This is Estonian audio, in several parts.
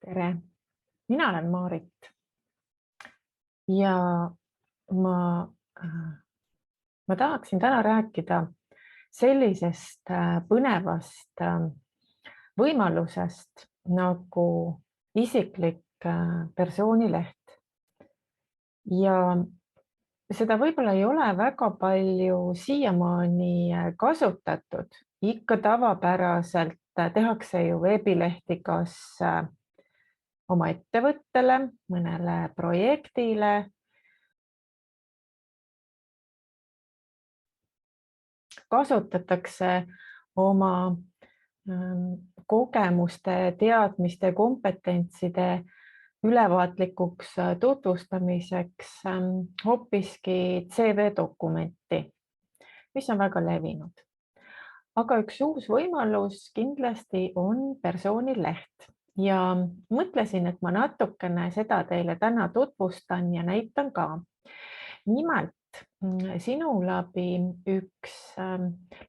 Tere, mina olen Maarit ja ma, ma tahaksin täna rääkida sellisest põnevast võimalusest nagu isiklik persoonileht ja seda võib-olla ei ole väga palju siiamaani kasutatud. Ikka tavapäraselt tehakse ju veebilehti kas oma ettevõttele, mõnele projektile. Kasutatakse oma kogemuste, teadmiste, kompetentside ülevaatlikuks tutvustamiseks hoopiski CV-dokumenti, mis on väga levinud. Aga üks uus võimalus kindlasti on persoonileht ja mõtlesin, et ma natukene seda teile täna tutvustan ja näitan ka. Nimelt sinu läbi üks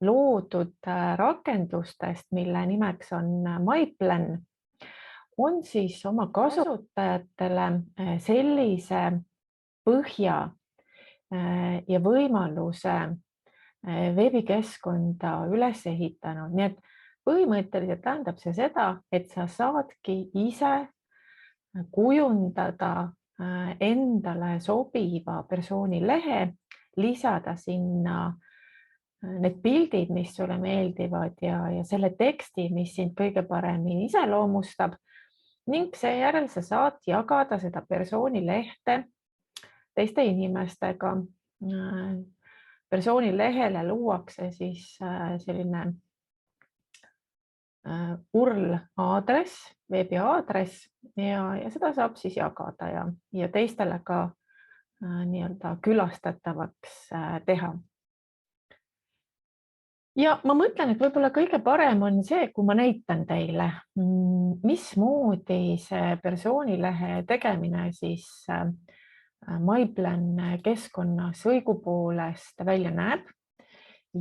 loodud rakendustest, mille nimeks on MyPlan, on siis oma kasutajatele sellise põhja ja võimaluse veebikeskkonda üles ehitanud. Nii et põhimõtteliselt tähendab see seda, et sa saadki ise kujundada endale sobiva persoonilehe, lisada sinna need pildid, mis sulle meeldivad ja selle teksti, mis sind kõige paremini iseloomustab ning seejärel sa saad jagada seda persoonilehte teiste inimestega. Persoonilehele luuakse siis selline URL-aadress, veebiaadress ja seda saab siis jagada ja teistele ka nii-öelda külastatavaks teha. Ja ma mõtlen, et võib-olla kõige parem on see, kui ma näitan teile, mismoodi see persoonilehe tegemine siis MyPlan keskkonnas õigupoolest välja näeb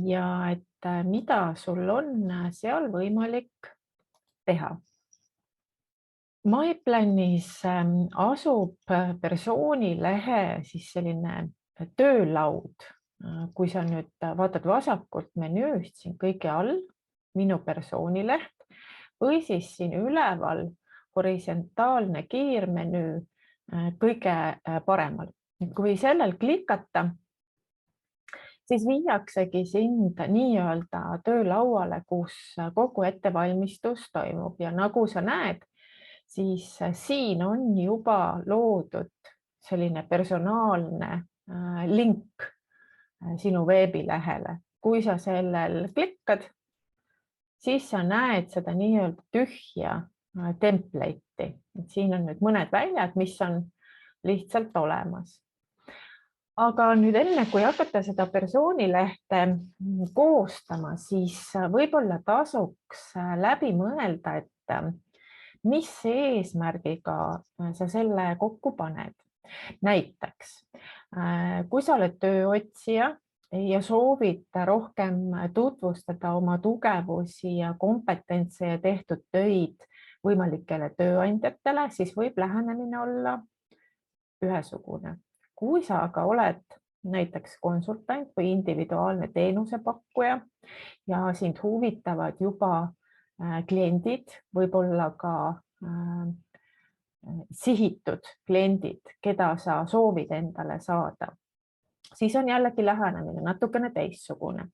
ja et mida sul on seal võimalik teha. MyPlanis asub persoonilehe siis selline töölaud. Kui sa nüüd vaatad vasakult menüüst siin kõige all, minu persoonileht või siis siin üleval horisontaalne kiirmenüü kõige paremal. Kui sellel klikata, siis viiaksegi sind nii-öelda töölauale, kus kogu ettevalmistus toimub ja nagu sa näed, siis siin on juba loodud selline personaalne link sinu veebilehele. Kui sa sellel klikkad, siis sa näed seda nii-öelda tühja template'i. Siin on nüüd mõned väljad, mis on lihtsalt olemas. Aga nüüd enne, kui hakata seda persoonilehte koostama, siis võib-olla tasuks läbi mõelda, et mis eesmärgiga sa selle kokku paned. Näiteks, kui sa oled tööotsija ja soovid rohkem tutvustada oma tugevusi ja kompetentse ja tehtud töid võimalikele tööandjatele, siis võib lähenemine olla ühesugune. Kui sa aga oled näiteks konsultant või individuaalne teenusepakkuja ja sind huvitavad juba kliendid, võib-olla ka sihitud kliendid, keda sa soovid endale saada, siis on jällegi lähenemine natukene teistsugune.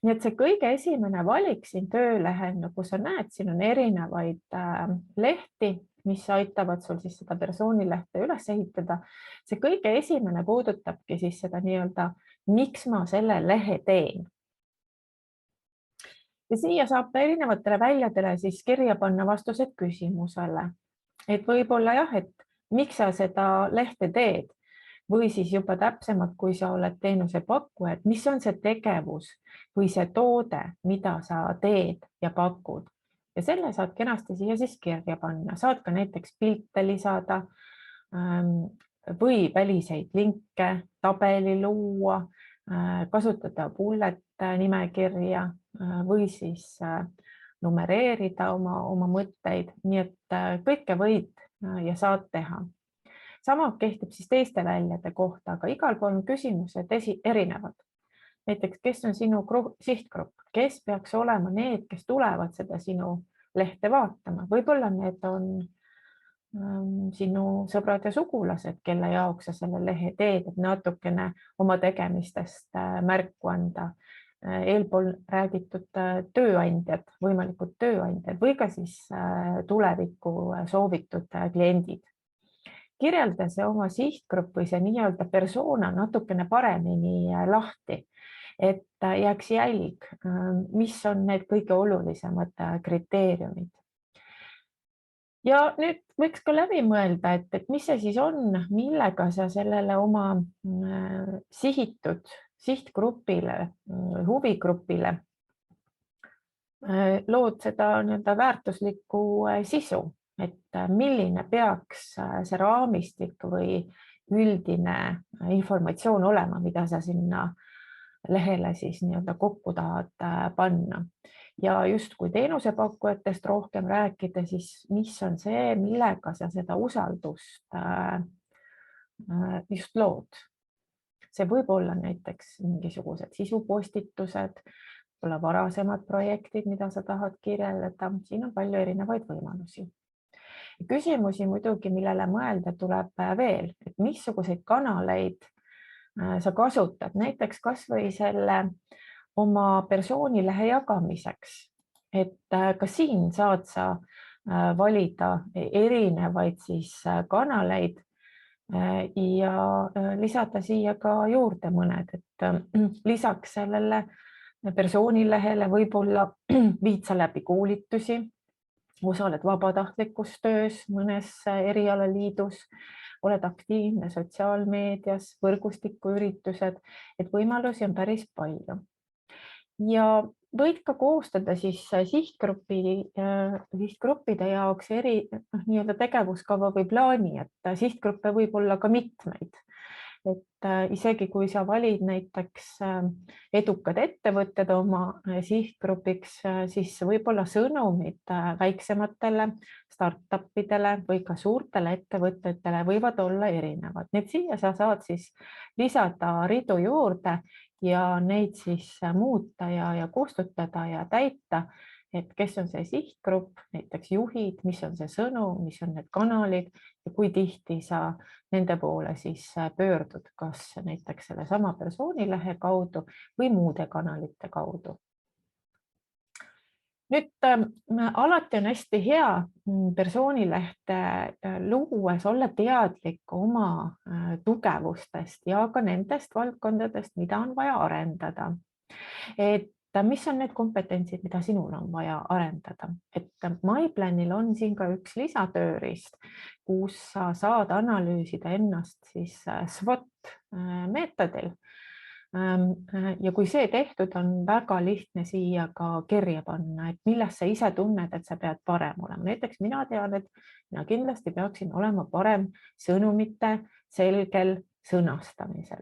Nii et see kõige esimene valik siin töölehel, nagu sa näed, siin on erinevaid lehti, mis aitavad sul siis seda persoonilehte üles ehitada. See kõige esimene puudutabki siis seda nii-öelda, miks ma selle lehe teen. Ja siia saab erinevatele väljadele siis kirja panna vastused küsimusele. Et võib-olla jah, et miks sa seda lehte teed või siis juba täpsemalt, kui sa oled teenusepakkuja, et mis on see tegevus või see toode, mida sa teed ja pakud. Ja selle saad kenasti siia siis kirja panna. Saad ka näiteks pilte lisada või väliseid linke, tabeli luua, kasutada bullet nimekirja või siis numereerida oma mõtteid, nii et kõike võid ja saad teha. Sama kehtib siis teiste väljade kohta, aga igal pool on küsimused erinevad. Näiteks, kes on sinu sihtgrupp, kes peaks olema need, kes tulevad seda sinu lehte vaatama. Võib-olla need on sinu sõbrad ja sugulased, kelle jaoks sa selle lehe teed, et natukene oma tegemistest märku anda. Eelpool räägitud tööandjad, võimalikud tööandjad või ka siis tulevikku soovitud kliendid. Kirjelda see oma sihtgrupp või see nii-öelda persona natukene paremini lahti, et jääks jälg, mis on need kõige olulisemad kriteeriumid. Ja nüüd võiks ka läbi mõelda, et mis see siis on, millega sa sellele oma sihitud sihtgrupile, huvigrupile lood seda nii-öelda väärtuslikku sisu, et milline peaks see raamistik või üldine informatsioon olema, mida sa sinna lehele siis nii-öelda kokku tahad panna. Ja just kui teenusepakkujatest rohkem rääkida, siis mis on see, millega sa seda usaldust just lood. See võib olla näiteks mingisugused sisupostitused, võib-olla varasemad projektid, mida sa tahad kirjeldada. Siin on palju erinevaid võimalusi. Küsimusi muidugi, millele mõelda tuleb veel, et missuguseid kanaleid sa kasutad, näiteks kas või selle oma persoonilehe jagamiseks, et ka siin saad sa valida erinevaid siis kanaleid ja lisada siia ka juurde mõned, et lisaks sellele persoonilehele võib-olla viid sa läbi koolitusi, osaled vabatahtlikus töös mõnes erialaliidus, oled aktiivne sotsiaalmeedias, võrgustikuüritused, et võimalusi on päris palju. Ja võid ka koostada siis sihtgruppide jaoks nii-öelda tegevuskava või plaani, et sihtgruppe võib olla ka mitmeid. Et isegi kui sa valid näiteks edukad ettevõtted oma sihtgrupiks, siis võib-olla sõnumid väiksematele startupidele või ka suurtele ettevõtetele võivad olla erinevad. Need siia sa saad siis lisada ridu juurde ja neid siis muuta ja kustutada ja täita, et kes on see sihtgrupp, näiteks juhid, mis on see sõnum, mis on need kanalid ja kui tihti sa nende poole siis pöördud, kas näiteks selle sama persoonilehe kaudu või muude kanalite kaudu. Nüüd alati on hästi hea persoonilehte luues olla teadlik oma tugevustest ja ka nendest valdkondadest, mida on vaja arendada. Et mis on need kompetentsid, mida sinul on vaja arendada, et MyPlanil on siin ka üks lisatööriist, kus sa saad analüüsida ennast siis SWOT meetodil. Ja kui see tehtud, on väga lihtne siia ka kirja panna, et millest sa ise tunned, et sa pead parem olema. Näiteks mina tean, et mina kindlasti peaksin olema parem sõnumite selgel sõnastamisel.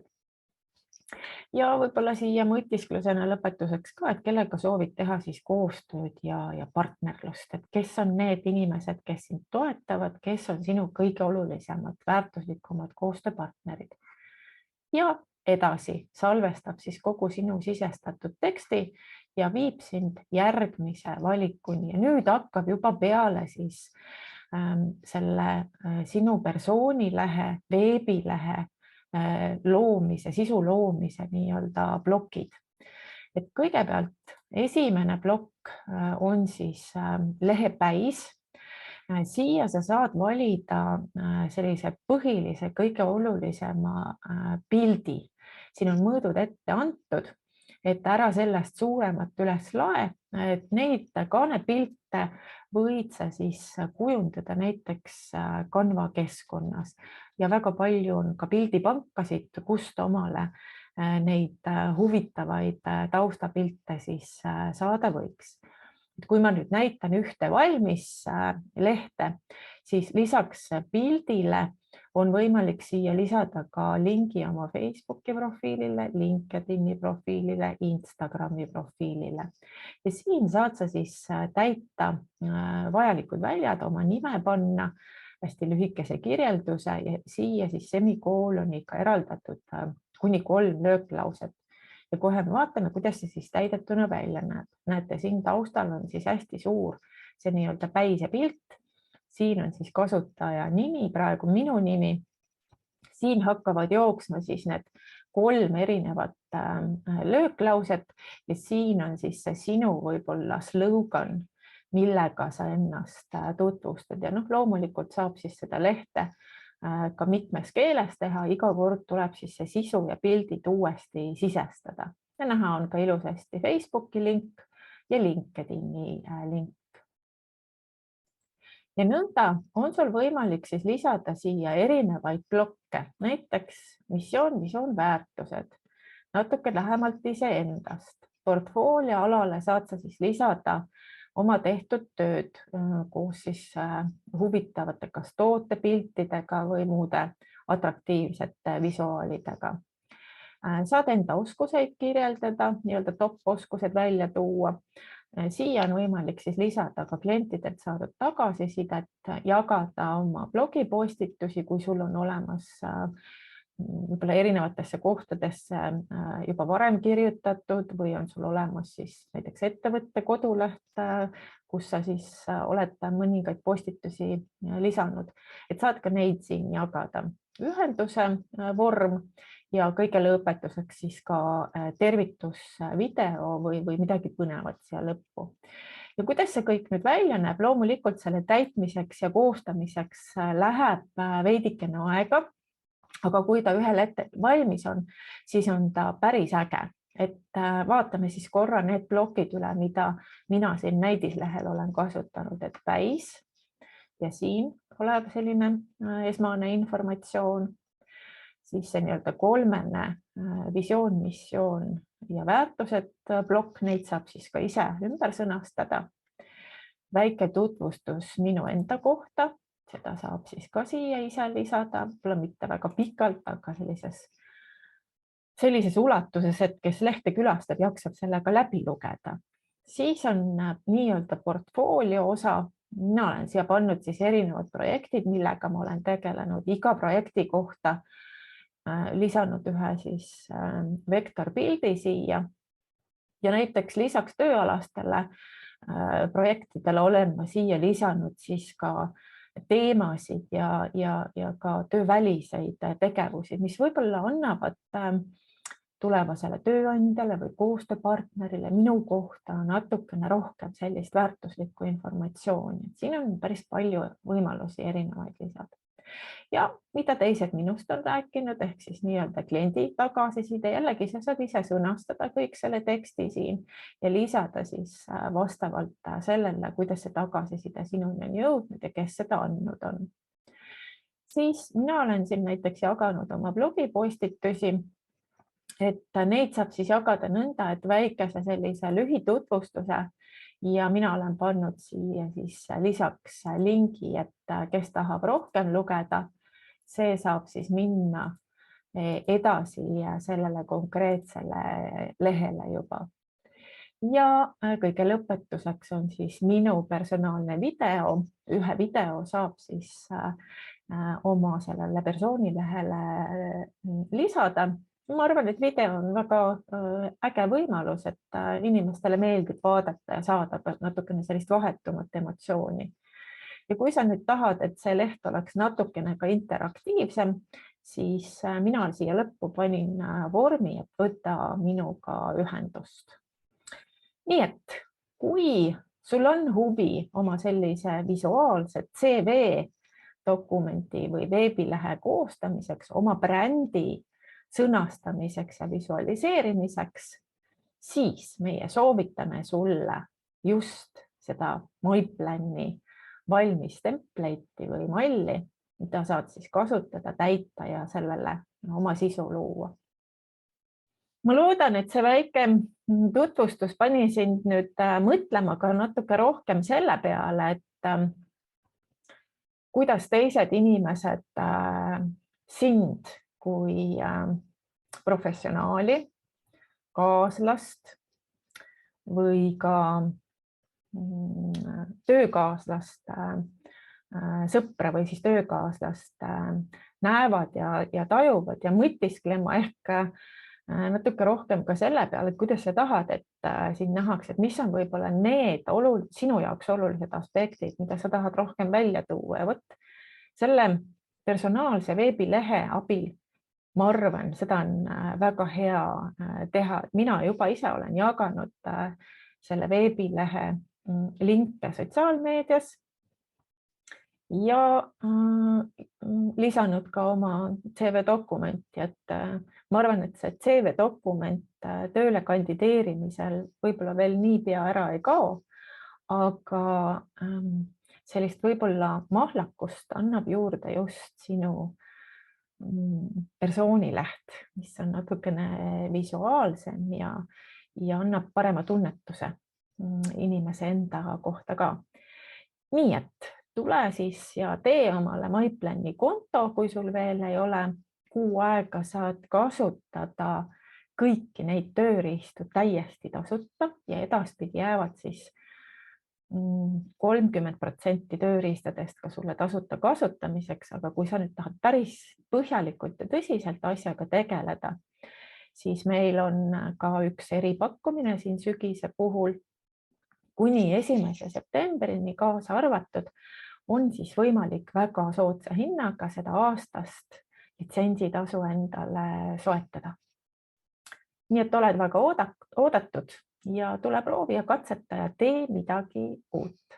Ja võib-olla siia mõtisklusena lõpetuseks ka, et kellega soovid teha siis koostööd ja partnerlust, et kes on need inimesed, kes sind toetavad, kes on sinu kõige olulisemad, väärtuslikumad koostööpartnerid. Ja edasi salvestab siis kogu sinu sisestatud teksti ja viib sind järgmise valikuni ja nüüd hakkab juba peale siis selle sinu persoonilehe, veebilehe loomise, sisu loomise nii-öelda plokid. Et kõigepealt esimene plokk on siis lehepäis. Siia sa saad valida sellise põhilise, kõige olulisema pildi. Siin on mõõdud ette antud, et ära sellest suuremat üles lae, et neid kaanepilte võid sa siis kujundada näiteks Canva keskkonnas ja väga palju on ka pildipankasid, kust omale neid huvitavaid taustapilte siis saada võiks. Kui ma nüüd näitan ühte valmis lehte, siis lisaks pildile on võimalik siia lisada ka lingi oma Facebooki profiilile, LinkedIni profiilile, Instagrami profiilile. Ja siin saad sa siis täita vajalikud väljad, oma nime panna, hästi lühikese kirjelduse ja siia siis semikooloniga eraldatud kuni 3 lööklauset. Ja kohe me vaatame, kuidas see siis täidetuna välja näeb. Näete, siin taustal on siis hästi suur see nii-öelda päisepilt. Siin on siis kasutaja nimi, praegu minu nimi. Siin hakkavad jooksma siis need 3 erinevat lööklauset ja siin on siis see sinu võib-olla slogan, millega sa ennast tutvustad. Ja loomulikult saab siis seda lehte ka mitmes keeles teha, iga kord tuleb siis see sisu ja pildid uuesti sisestada. Ja näha on ka ilusasti Facebooki link ja LinkedIni link. Ja nõnda on sul võimalik siis lisada siia erinevaid blokke, näiteks missioon, visioon, väärtused, natuke lähemalt iseendast. Portfoolio alale saad sa siis lisada oma tehtud tööd koos siis huvitavate kas tootepiltidega või muude atraktiivsete visuaalidega. Saad enda oskuseid kirjeldada, nii-öelda top-oskused välja tuua. Siia on võimalik siis lisada ka klientidelt saadud tagasisidet, jagada oma blogipostitusi, kui sul on olemas võib-olla erinevatesse kohtadesse juba varem kirjutatud või on sul olemas siis näiteks ettevõtte koduleht, kus sa siis oled mõningaid postitusi lisanud, et saad ka neid siin jagada. Ühenduse vorm ja kõige lõpetuseks siis ka tervitusvideo või midagi põnevat siia lõppu. Ja kuidas see kõik nüüd välja näeb? Loomulikult selle täitmiseks ja koostamiseks läheb veidikene aega, aga kui ta ühel hetkel valmis on, siis on ta päris äge. Et vaatame siis korra need blokid üle, mida mina siin näidislehel olen kasutanud, et päis ja siin olev selline esmane informatsioon, siis see nii-öelda 3 visioon, missioon ja väärtused blokk, neid saab siis ka ise ümber sõnastada. Väike tutvustus minu enda kohta, seda saab siis ka siia ise lisada, võib-olla mitte väga pikalt, aga sellises ulatuses, et kes lehte külastab, jaksab sellega läbi lugeda. Siis on nii-öelda portfoolio osa. Mina olen siia pannud siis erinevad projektid, millega ma olen tegelenud, iga projekti kohta lisanud ühe siis vektorpildi siia ja näiteks lisaks tööalastele projektidele olen ma siia lisanud siis ka teemasid ja ka tööväliseid tegevusi, mis võib-olla annavad tulevasele tööandjale või koostööpartnerile minu kohta natukene rohkem sellist väärtuslikku informatsiooni. Siin on päris palju võimalusi erinevaid lisada. Ja mida teised minust on rääkinud, ehk siis nii-öelda kliendi tagasiside, jällegi sa saad ise sõnastada kõik selle teksti siin ja lisada siis vastavalt sellele, kuidas see tagasiside sinuni on jõudnud ja kes seda andnud on. Siis mina olen siin näiteks jaganud oma blogipostitusi, et neid saab siis jagada nõnda, et väikese sellise lühitutvustuse ja mina olen pannud siia siis lisaks lingi, et kes tahab rohkem lugeda, see saab siis minna edasi sellele konkreetsele lehele juba. Ja kõige lõpetuseks on siis minu personaalne video. Ühe video saab siis oma sellele persoonilehele lisada. Ma arvan, et video on väga äge võimalus, et inimestele meeldib vaadata ja saada natukene sellist vahetumat emotsiooni. Ja kui sa nüüd tahad, et see leht oleks natukene ka interaktiivsem, siis mina siia lõppu panin vormi, et võta minuga ühendust. Nii et kui sul on huvi oma sellise visuaalse CV dokumenti või veebilehe koostamiseks, oma brändi sõnastamiseks ja visualiseerimiseks, siis meie soovitame sulle just seda MyPlani valmis template'i või malli, mida saad siis kasutada, täita ja sellele oma sisu luua. Ma loodan, et see väike tutvustus pani sind nüüd mõtlema ka natuke rohkem selle peale, et kuidas teised inimesed sind kui professionaali, kaaslast või ka töökaaslast, sõpra või siis töökaaslast näevad ja tajuvad ja mõtisklema ehk natuke rohkem ka selle peale, et kuidas sa tahad, et sind nähakse, et mis on võib-olla need sinu jaoks olulised aspektid, mida sa tahad rohkem välja tuua ja vot selle personaalse veebilehe abil ma arvan, seda on väga hea teha, et mina juba ise olen jaganud selle veebilehe linke sotsiaalmeedias ja lisanud ka oma CV-dokumenti, et ma arvan, et see CV-dokument tööle kandideerimisel võib-olla veel niipea ära ei kao, aga sellist võib-olla mahlakust annab juurde just sinu persoonileht, mis on natukene visuaalsem ja annab parema tunnetuse inimese enda kohta ka. Nii et tule siis ja tee omale MyPlani konto, kui sul veel ei ole. Kuu aega saad kasutada kõiki neid tööriistu täiesti tasuta ja edaspidi jäävad siis 30% tööriistadest ka sulle tasuta kasutamiseks, aga kui sa nüüd tahad päris põhjalikult ja tõsiselt asjaga tegeleda, siis meil on ka üks eripakkumine siin sügise puhul. Kuni 1. septembrini kaasa arvatud on siis võimalik väga soodsa hinnaga seda aastast litsentsitasu endale soetada. Nii et oled väga oodatud ja tule proovi ja katseta ja tee midagi uut.